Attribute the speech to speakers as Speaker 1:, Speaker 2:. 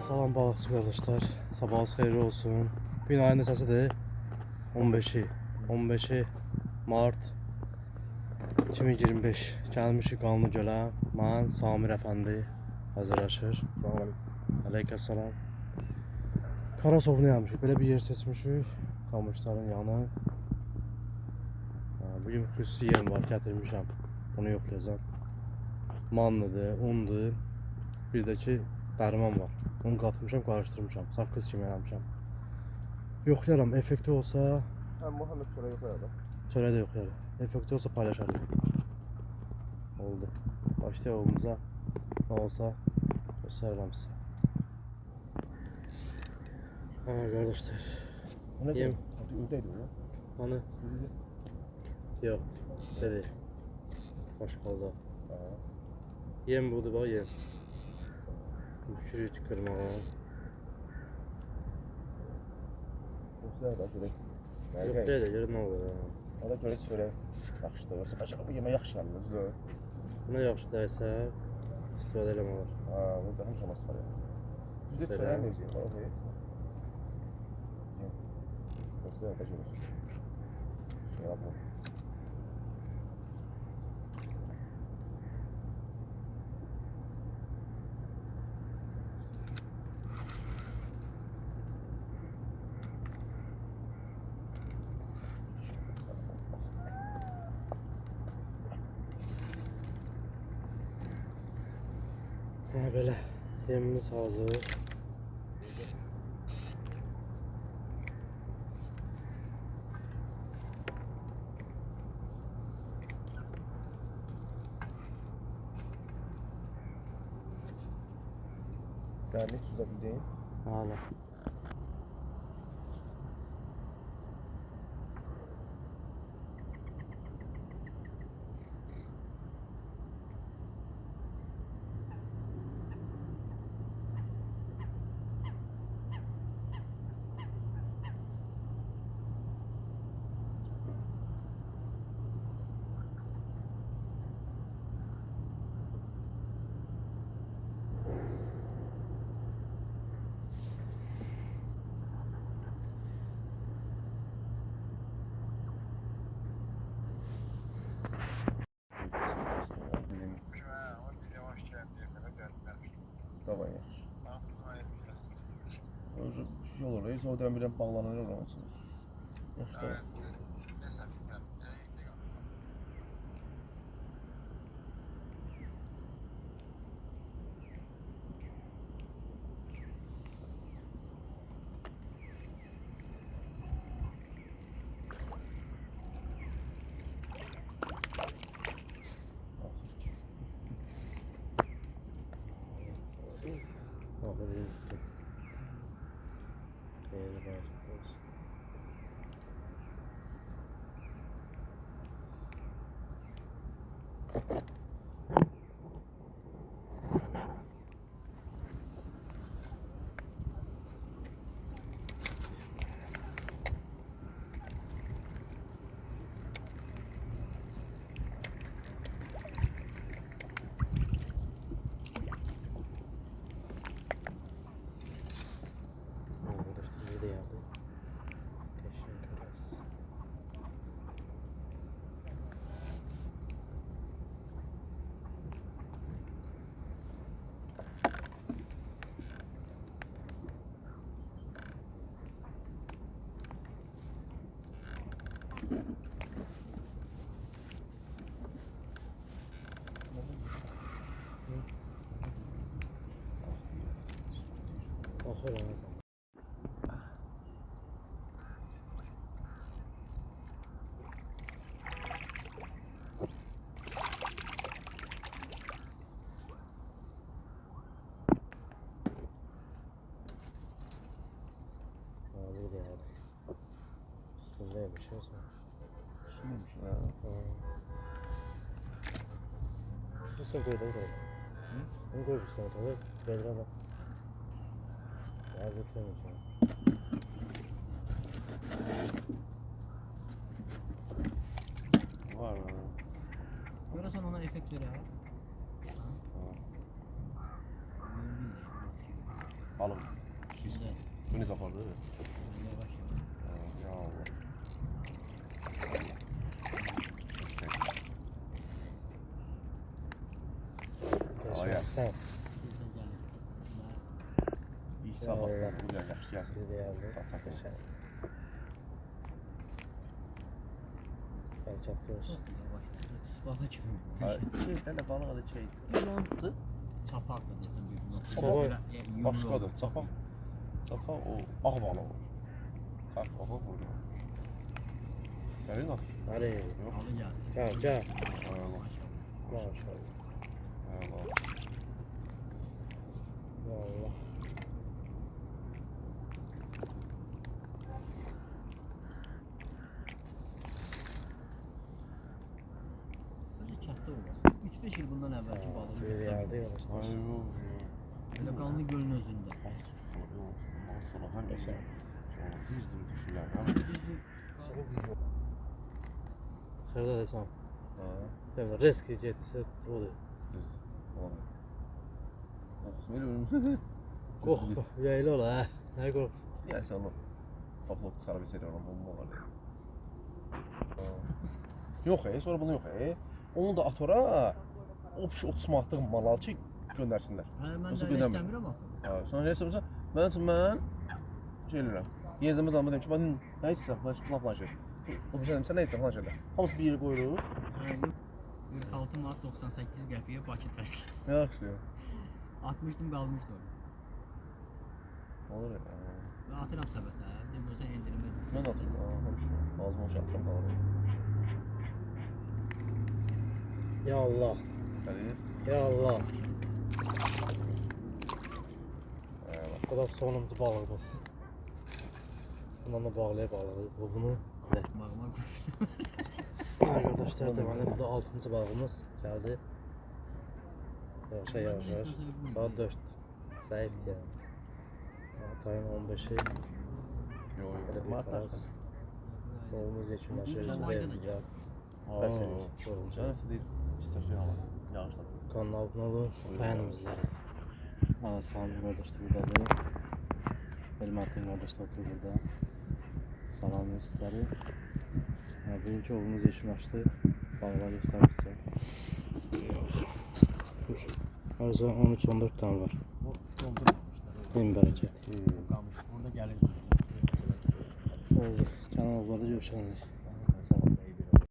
Speaker 1: Salam balıkçı kardeşler. Sabahınız hayırlı olsun. Bugün ayın nesəsidir? 15'i Mart 2025. Gəlmişik Qanlı Gölə. Mən Samir Əfəndi hazırlaşır.
Speaker 2: Salam.
Speaker 1: Aleykümselam. Karasovunu yapmışıq. Belə bir yer seçmişik. Qamışların yanı. Bugün xüsusi yerim var, gətirmişəm. Onu yoxlayacağım. Manlıdır, undur. Bir də ki dərman var. Onu qatmışam, qarışdırmışam. Saqqız kimi eləmişəm. Yoxlayaram, effekti olsa
Speaker 2: Həm bu həm də çörək yoxlayalım.
Speaker 1: çörək də yoxlayarım. Effekti olsa paylaşarım. Oldu. Başlayaq ovumuza. Nə olsa göstərirəm sizə. Qardaşlar.
Speaker 2: Bu nə
Speaker 1: Yem.
Speaker 2: Ürdə idi bu.
Speaker 1: Hani? Yox, dedi. Baş qaldı. Yem budur, bax yem. Düşürük qırmağa.
Speaker 2: Yoxlayaq da görək.
Speaker 1: Yoxlayaq da görək nə olur.
Speaker 2: Ona görə çörək yaxşıdır. Yoxsa qaçaq bu yemək yaxşı gəlmir, düzdür?
Speaker 1: Buna yaxşı dəysə istifadə eləmək olar.
Speaker 2: Bu da həmişə masqara. Bizdə çörək necə var, o heç? Yoxlayaq da görək. Şöyle bu.
Speaker 1: Belə yemimiz hazır.
Speaker 2: Dəmir tuza bildiyin.
Speaker 1: Hala.
Speaker 2: Davay yaxşı. Yol orayız, oradan bir bağlanır olmalısınız. Yaxşı da.
Speaker 1: Aferin size. Değerli bağışıklı olsun. Arkadaşlar bir de yardım. Teşekkür ederiz. Ahır ağzım. Abi de yardım. Üstündeymiş ya sen.
Speaker 2: Üstündeymiş ya.
Speaker 1: Bu sen koydun koy. Onu koymuşsun ortada. Belir'e bak. Yazıklıymış ya. Var var.
Speaker 3: Görürsen ona efekt veriyor.
Speaker 2: Balık.
Speaker 3: Güzel.
Speaker 2: Bu ne zamandı?
Speaker 3: Yavaş.
Speaker 2: Ya Allah. Ay,
Speaker 1: Sen.
Speaker 3: Güzel gelir.
Speaker 2: İyi sabah.
Speaker 1: Allah.
Speaker 2: Bu ne yaxşı gelsin.
Speaker 1: Dedi geldi.
Speaker 2: Satsak
Speaker 1: Geçen. Gel çatlıyoruz.
Speaker 3: Çok yavaş. Balık gibi.
Speaker 2: Ay, şey, tane balık adı şey. Yantı.
Speaker 3: Çapak da desin bir bundan.
Speaker 1: Çapak.
Speaker 2: Başkadır. Çapak. Çapak o ağ balığı olur. Kalk ağa burada. Gelin at.
Speaker 1: Hadi.
Speaker 2: Yok.
Speaker 3: Alı gelsin.
Speaker 1: Gel gel.
Speaker 2: Ay Allah.
Speaker 1: Maşallah.
Speaker 2: Ay Allah.
Speaker 1: Valla.
Speaker 3: Önce çatda olur. 3-5 yıl bundan evvelki balığı.
Speaker 1: Dedi geldi yavaşlar.
Speaker 2: Ay yok.
Speaker 3: Böyle kanlı gölün özünde.
Speaker 2: Sonra hangi şey? Zir zir düşüyorlar.
Speaker 1: Şurada desem.
Speaker 2: Ha.
Speaker 1: Değil mi? Risk jet oldu.
Speaker 2: Düz. Oh, veriyorum.
Speaker 1: Kork. Yaylı ola ha. Ne korksun?
Speaker 2: Ya sen onu. Balık sarı bir seri olan bomba var. Yok sonra bunu yok. Onu da atora o piş 30 manatlıq mal al ki göndərsinlər.
Speaker 3: Hə, mən
Speaker 2: Yoxsa
Speaker 3: də
Speaker 2: göndərmir.
Speaker 3: istəmirəm axı.
Speaker 2: Ha, sonra neyse mesela mən şey edirəm. Yezdəmə zaman dedim ki, mən nə istəyirəm, falan şey. O bir şey dedim, sən nə istəyirsən falan şeylər. Hamısı bir yerə qoyuruq.
Speaker 3: Hə, yox. 46 manat 98 qəpiyə Bakı təslim.
Speaker 2: Yaxşı.
Speaker 3: 60'dım qalmışdı orada.
Speaker 2: Olur ya.
Speaker 3: Və atıram səbətə. Demirsə endirimə.
Speaker 2: Mən atıram, həmişə. Lazım olsa atıram qalır.
Speaker 1: Ya Allah.
Speaker 2: Gəlir.
Speaker 1: Ya Allah.
Speaker 2: Eyvallah.
Speaker 1: Bu da sonuncu balığımız. Bundan da bağlayıp balığı. Bunu. Evet.
Speaker 3: Bağıma
Speaker 1: Arkadaşlar deməli bu da 6-cı balığımız geldi. Yavaş yavaş. Saat 4. Zayıftı yani. Atayın 15'i.
Speaker 2: Yo
Speaker 1: Böyle
Speaker 2: yo.
Speaker 1: bir
Speaker 2: Mart'ta.
Speaker 1: biraz. Oğlumuz yeşillaşır.
Speaker 3: Tamam,
Speaker 1: Değil
Speaker 3: aydın.
Speaker 1: ya.
Speaker 2: Aa.
Speaker 1: Bəsəlik. Olunca.
Speaker 2: Canım değil. İstersen hava. Yağışla.
Speaker 1: Kanal abone olun. Beğenin bizleri. Aa, Sami kardeş de buradadır. Elmattin kardeş de oturuyor burada. Salamlı sizleri. Bugünkü oğlumuz yeşillaştı. Balığa göstereyim size. Her zaman 13-14 tane var. En bereket.
Speaker 3: qalmış. Burada gəlir.
Speaker 1: Oldu. Kanal abone görüşürüz.